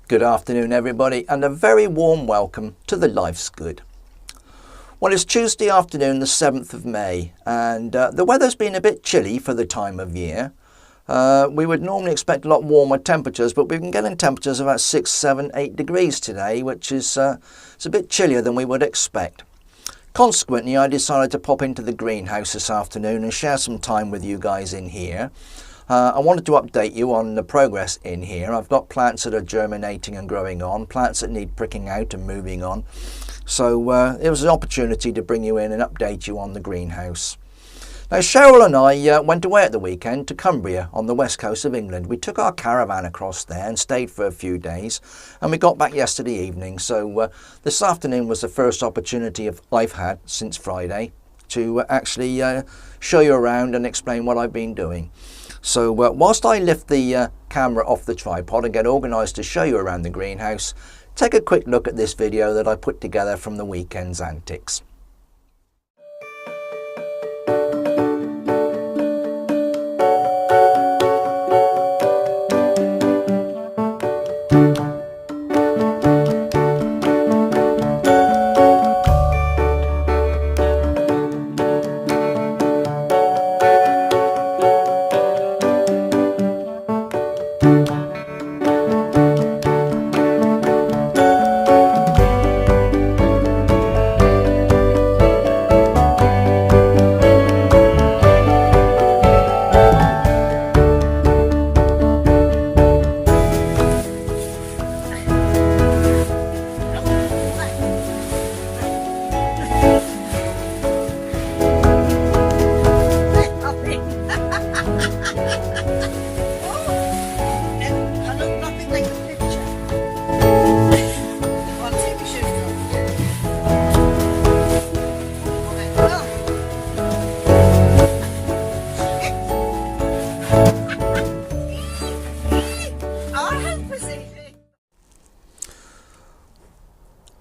Good afternoon everybody, and a very warm welcome to the Life's Good. Well, it's Tuesday afternoon, the 7th of May, and the weather's been a bit chilly for the time of year. We would normally expect a lot warmer temperatures, but we've been getting temperatures about 6, 7, 8 degrees today, which is it's a bit chillier than we would expect. Consequently, I decided to pop into the greenhouse this afternoon and share some time with you guys in here. I wanted to update you on the progress in here. I've got plants that are germinating and growing on, plants that need pricking out and moving on. So it was an opportunity to bring you in and update you on the greenhouse. Now, Cheryl and I went away at the weekend to Cumbria on the west coast of England. We took our caravan across there and stayed for a few days, and we got back yesterday evening. So this afternoon was the first opportunity I've had since Friday to actually show you around and explain what I've been doing. So whilst I lift the camera off the tripod and get organised to show you around the greenhouse, take a quick look at this video that I put together from the weekend's antics.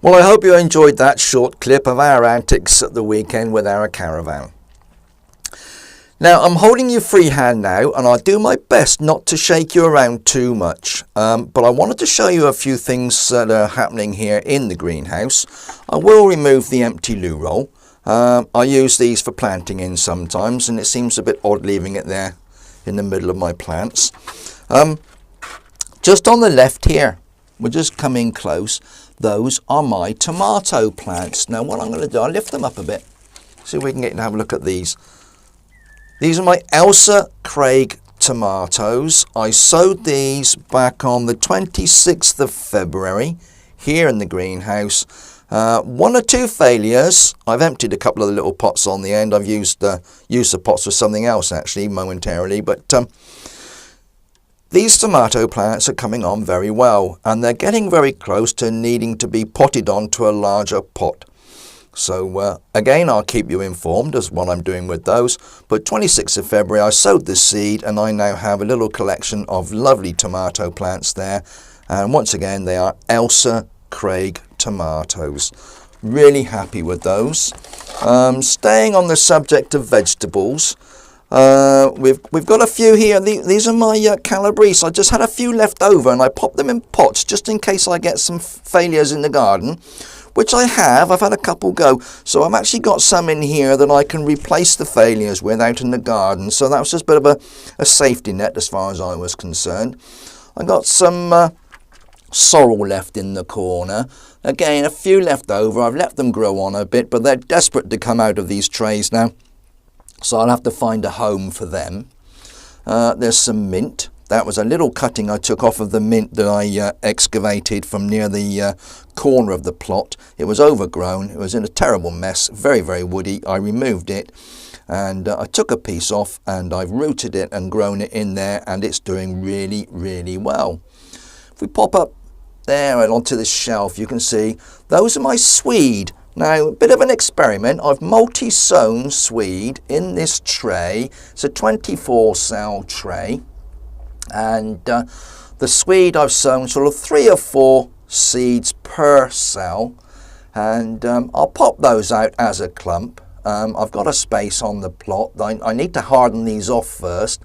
Well, I hope you enjoyed that short clip of our antics at the weekend with our caravan. Now, I'm holding you freehand now, and I'll do my best not to shake you around too much. But I wanted to show you a few things that are happening here in the greenhouse. I will remove the empty loo roll. I use these for planting in sometimes, and it seems a bit odd leaving it there in the middle of my plants. Just on the left here, we'll just come in close. Those are my tomato plants. Now what I'm going to do, I'll lift them up a bit, see if we can get and have a look at these. These are my Elsa Craig tomatoes. I sowed these back on the 26th of February here in the greenhouse. One or two failures. I've emptied a couple of the little pots on the end. I've used the pots for something else actually momentarily, but these tomato plants are coming on very well, and they're getting very close to needing to be potted onto a larger pot. So again, I'll keep you informed as what I'm doing with those. But 26th of February, I sowed the seed, and I now have a little collection of lovely tomato plants there. And once again, they are Elsa Craig tomatoes. Really happy with those. Staying on the subject of vegetables, we've got a few here. These are my calabrese. I just had a few left over, and I popped them in pots just in case I get some failures in the garden, which I have. I've had a couple go, so I've actually got some in here that I can replace the failures with out in the garden. So that was just a bit of a safety net as far as I was concerned. I got some sorrel left in the corner. Again, a few left over. I've let them grow on a bit, but they're desperate to come out of these trays now, so I'll have to find a home for them. There's some mint. That was a little cutting I took off of the mint that I excavated from near the corner of the plot. It was overgrown. It was in a terrible mess, very, very woody. I removed it, and I took a piece off, and I've rooted it and grown it in there, and it's doing really, really well. If we pop up there and onto this shelf, you can see those are my swede. Now, a bit of an experiment. I've multi-sown swede in this tray. It's a 24 cell tray, and the swede I've sown sort of 3 or 4 seeds per cell, and I'll pop those out as a clump. I've got a space on the plot. I need to harden these off first,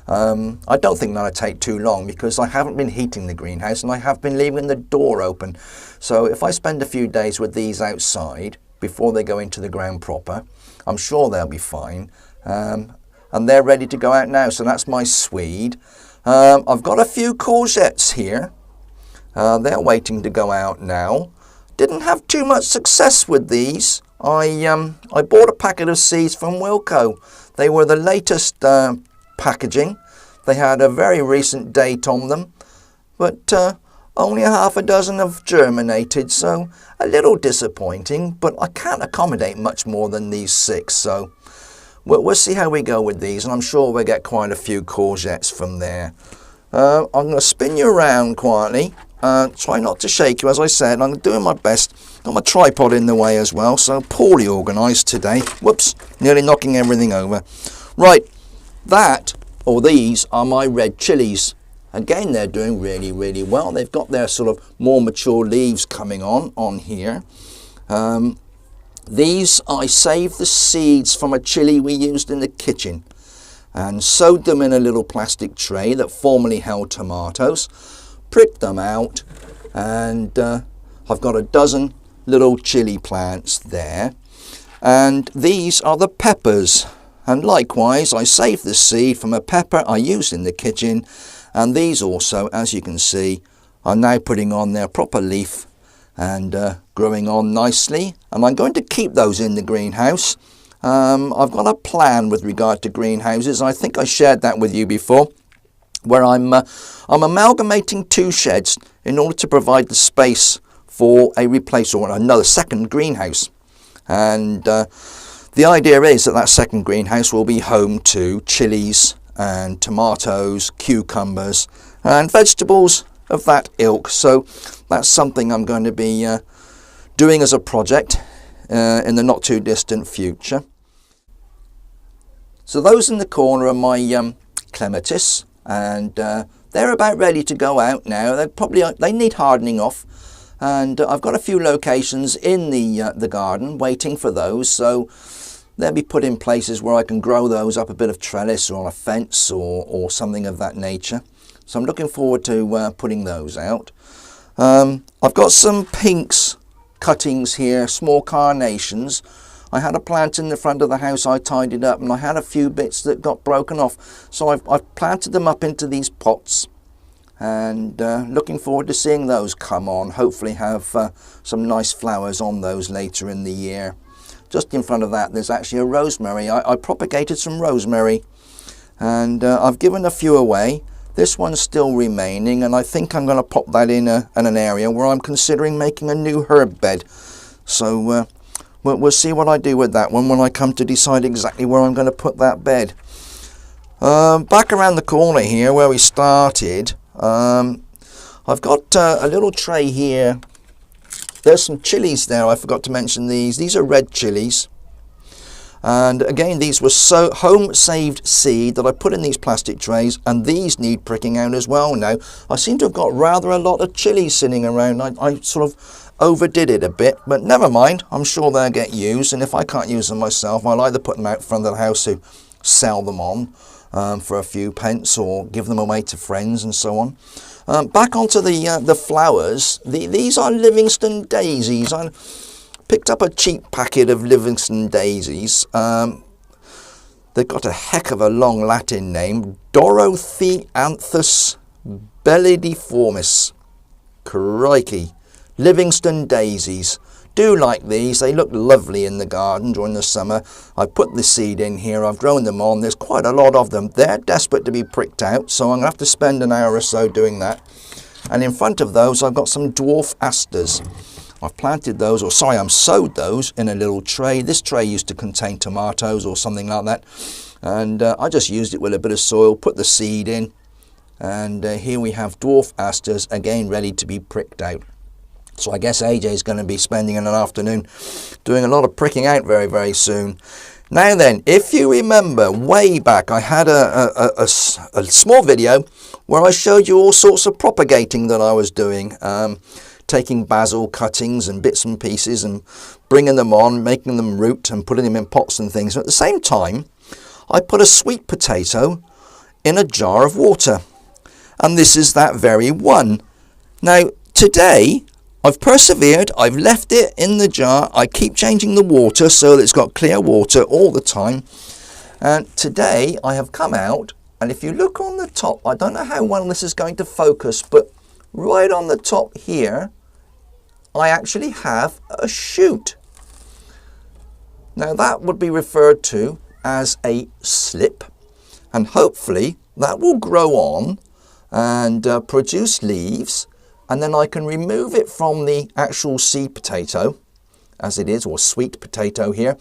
I don't think that'll take too long because I haven't been heating the greenhouse and I have been leaving the door open. So if I spend a few days with these outside before they go into the ground proper, I'm sure they'll be fine. And they're ready to go out now. So that's my swede. I've got a few courgettes here. They're waiting to go out now. Didn't have too much success with these. I bought a packet of seeds from Wilco. They were the latest packaging. They had a very recent date on them, but only a half a dozen have germinated, so a little disappointing, but I can't accommodate much more than these 6, so we'll see how we go with these, and I'm sure we'll get quite a few courgettes from there. I'm going to spin you around quietly. Try not to shake you, as I said. I'm doing my best. Got my tripod in the way as well, so poorly organised today. Whoops, nearly knocking everything over. Right, these are my red chilies. Again, they're doing really, really well. They've got their sort of more mature leaves coming on here. These, I saved the seeds from a chilli we used in the kitchen and sowed them in a little plastic tray that formerly held tomatoes. Pricked them out, and I've got a dozen little chili plants there. And these are the peppers, and likewise I saved the seed from a pepper I used in the kitchen, and these also, as you can see, are now putting on their proper leaf and growing on nicely, and I'm going to keep those in the greenhouse. I've got a plan with regard to greenhouses. I think I shared that with you before, where I'm amalgamating 2 sheds in order to provide the space for a replacement or another second greenhouse. And the idea is that second greenhouse will be home to chilies and tomatoes, cucumbers and vegetables of that ilk. So that's something I'm going to be doing as a project in the not too distant future. So those in the corner are my clematis. And they're about ready to go out now. They need hardening off, and I've got a few locations in the garden waiting for those, so they'll be put in places where I can grow those up a bit of trellis or on a fence or something of that nature. So I'm looking forward to putting those out. I've got some pinks cuttings here, small carnations. I had a plant in the front of the house, I tidied up, and I had a few bits that got broken off. So I've planted them up into these pots, and looking forward to seeing those come on. Hopefully have some nice flowers on those later in the year. Just in front of that, there's actually a rosemary. I propagated some rosemary, and I've given a few away. This one's still remaining, and I think I'm going to pop that in an area where I'm considering making a new herb bed. So we'll see what I do with that one when I come to decide exactly where I'm going to put that bed. Back around the corner here where we started, I've got a little tray here. There's some chilies there. I forgot to mention these. These are red chilies. And again, these were home saved seed that I put in these plastic trays, and these need pricking out as well now. I seem to have got rather a lot of chilies sitting around. I sort of overdid it a bit, but never mind. I'm sure they'll get used, and if I can't use them myself, I'll either put them out front of the house to sell them on for a few pence, or give them away to friends and so on. Back onto the flowers. These are Livingston daisies. I picked up a cheap packet of Livingston daisies. They've got a heck of a long Latin name, Dorotheanthus bellidiformis. Crikey. Livingston daisies. Do like these. They look lovely in the garden during the summer. I put the seed in here. I've grown them on. There's quite a lot of them. They're desperate to be pricked out, so I'm going to have to spend an hour or so doing that. And in front of those, I've got some dwarf asters. I've planted those, or sorry, I've sowed those in a little tray. This tray used to contain tomatoes or something like that. And I just used it with a bit of soil, put the seed in. And here we have dwarf asters, again ready to be pricked out. So I guess AJ is going to be spending an afternoon doing a lot of pricking out very, very soon. Now then, if you remember way back, I had a small video where I showed you all sorts of propagating that I was doing. Taking basil cuttings and bits and pieces and bringing them on, making them root and putting them in pots and things. And at the same time, I put a sweet potato in a jar of water. And this is that very one. Now today I've persevered, I've left it in the jar, I keep changing the water so that it's got clear water all the time. And today I have come out, and if you look on the top, I don't know how well this is going to focus, but right on the top here, I actually have a shoot. Now that would be referred to as a slip, and hopefully that will grow on and produce leaves, and then I can remove it from the actual seed potato, as it is, or sweet potato here,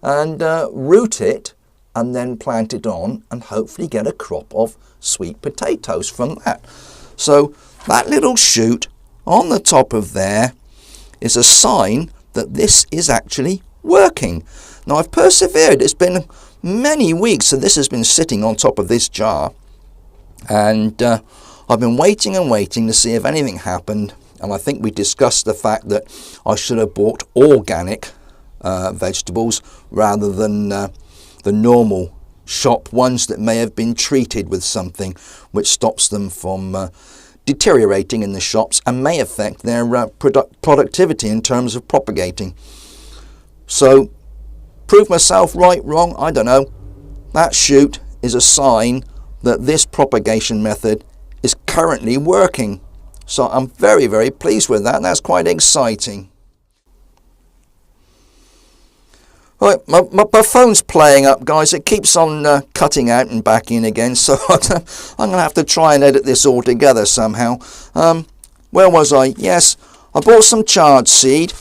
and root it, and then plant it on, and hopefully get a crop of sweet potatoes from that. So that little shoot on the top of there is a sign that this is actually working. Now I've persevered, it's been many weeks and this has been sitting on top of this jar, and I've been waiting and waiting to see if anything happened, and I think we discussed the fact that I should have bought organic vegetables rather than the normal shop ones that may have been treated with something which stops them from deteriorating in the shops and may affect their productivity in terms of propagating. So, prove myself right, wrong, I don't know. That shoot is a sign that this propagation method is currently working. So I'm very, very pleased with that. That's quite exciting. Right, my phone's playing up, guys. It keeps on cutting out and back in again, so I'm going to have to try and edit this all together somehow. Where was I? Yes, I bought some chard seed,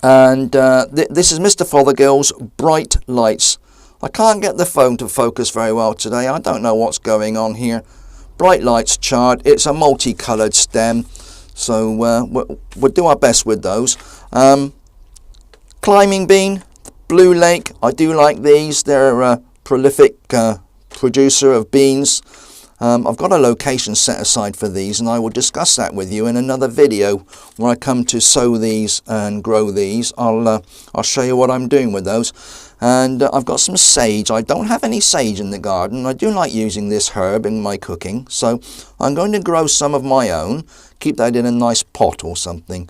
and this is Mr. Fothergill's Bright Lights. I can't get the phone to focus very well today. I don't know what's going on here. Bright Lights chard. It's a multicoloured stem, so we'll do our best with those. Climbing bean, Blue Lake. I do like these. They're a prolific producer of beans. I've got a location set aside for these, and I will discuss that with you in another video when I come to sow these and grow these. I'll show you what I'm doing with those. And I've got some sage. I don't have any sage in the garden. I do like using this herb in my cooking, so I'm going to grow some of my own, keep that in a nice pot or something.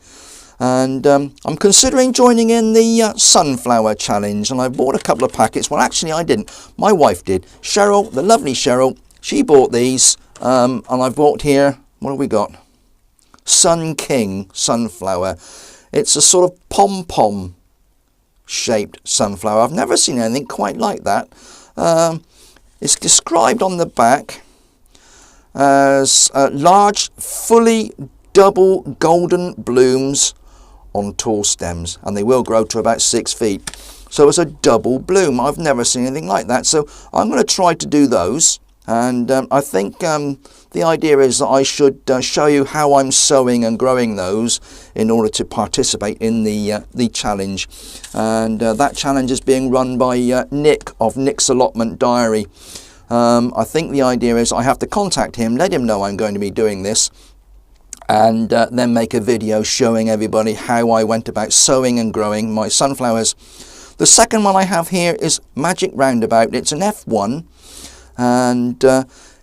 And I'm considering joining in the sunflower challenge, and I bought a couple of packets. Well, actually I didn't, my wife did. Cheryl, the lovely Cheryl, she bought these, and I bought here, what have we got? Sun King sunflower. It's a sort of pom-pom shaped sunflower. I've never seen anything quite like that. It's described on the back as large, fully double golden blooms on tall stems, and they will grow to about 6 feet. So it's a double bloom. I've never seen anything like that. So I'm going to try to do those. And I think the idea is that I should show you how I'm sowing and growing those in order to participate in the challenge. And that challenge is being run by Nick of Nick's Allotment Diary. I think the idea is I have to contact him, let him know I'm going to be doing this, and then make a video showing everybody how I went about sowing and growing my sunflowers. The second one I have here is Magic Roundabout. It's an F1. And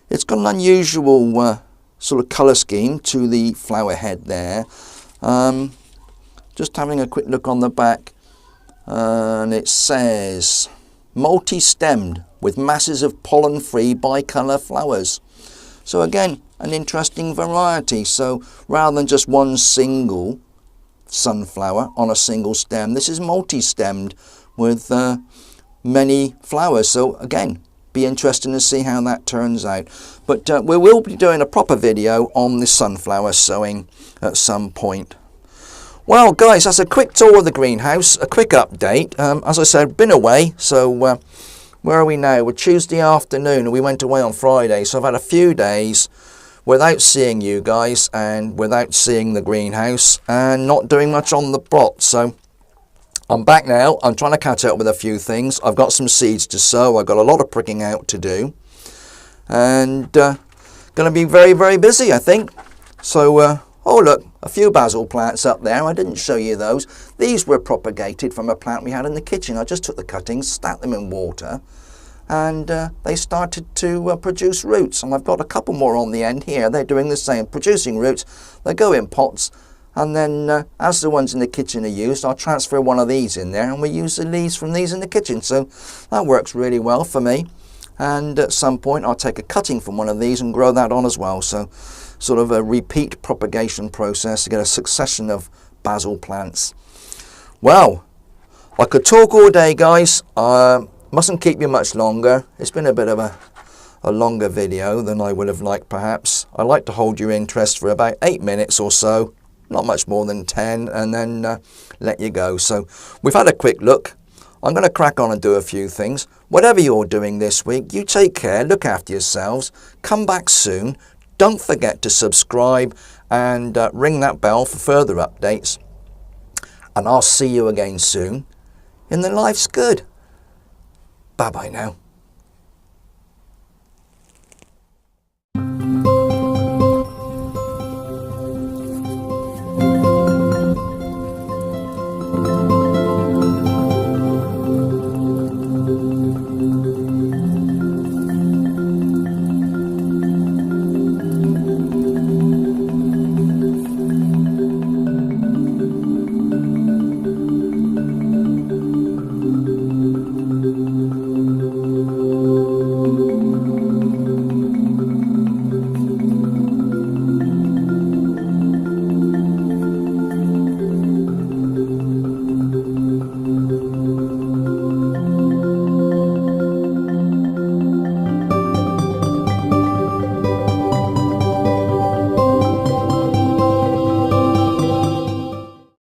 it's got an unusual sort of colour scheme to the flower head there. Just having a quick look on the back, and it says multi-stemmed with masses of pollen-free bicolour flowers. So again, an interesting variety. So rather than just one single sunflower on a single stem, this is multi-stemmed with many flowers. So again, be interesting to see how that turns out. But we will be doing a proper video on the sunflower sowing at some point. Well guys, that's a quick tour of the greenhouse, a quick update. As I said, been away, so where are we now? We're Tuesday afternoon and we went away on Friday, so I've had a few days without seeing you guys and without seeing the greenhouse and not doing much on the plot. So I'm back now. I'm trying to catch up with a few things. I've got some seeds to sow. I've got a lot of pricking out to do. And going to be very, very busy, I think. So, oh look, a few basil plants up there. I didn't show you those. These were propagated from a plant we had in the kitchen. I just took the cuttings, stacked them in water, and they started to produce roots, and I've got a couple more on the end here. They're doing the same, producing roots. They go in pots, and then as the ones in the kitchen are used, I'll transfer one of these in there, and we use the leaves from these in the kitchen. So that works really well for me. And at some point I'll take a cutting from one of these and grow that on as well. So sort of a repeat propagation process to get a succession of basil plants. Well, I could talk all day, guys. Mustn't keep you much longer. It's been a bit of a longer video than I would have liked, perhaps. I like to hold your interest for about 8 minutes or so, not much more than 10, and then let you go. So we've had a quick look. I'm going to crack on and do a few things. Whatever you're doing this week, you take care, look after yourselves, come back soon. Don't forget to subscribe and ring that bell for further updates. And I'll see you again soon in the Life's Good. Bye-bye now.